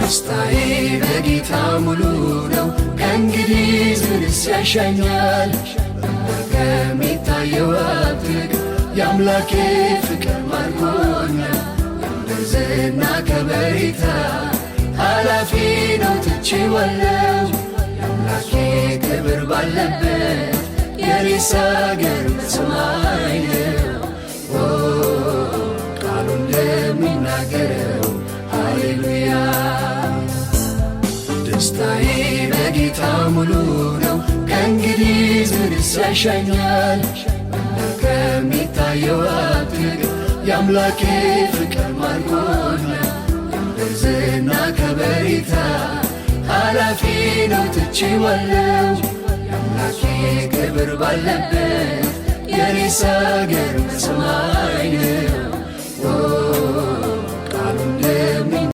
ደስታዬ በጌታ ሙሉ ነው። ከእንግዲህ ምንስ ያሻኛል? ከሚታየው ሀብት የአምላኬ ፍቅር ማርኮኛል። የምድር ዝና ከበሬታ ኃላፊ ነው ትቼዋለሁ። የአምላኬ ክብር ባለበት የኔስ አገር በሰማይ ነው። ቃሉ እንደሚናገረው ሃሌሉያ። ደስታዬ በጌታ ሙሉ ነው። ከእንግዲህ ምንስ ያሻኛል? ከሚታየው ሀብት የአምላኬ ፍቅር ማርኮኛል። የምድር ዝና ከበሬታ ኃላፊ ነው ትቼዋለሁ። የአምላኬ ክብር ባለበት የኔስ አገር በሰማይ ነው።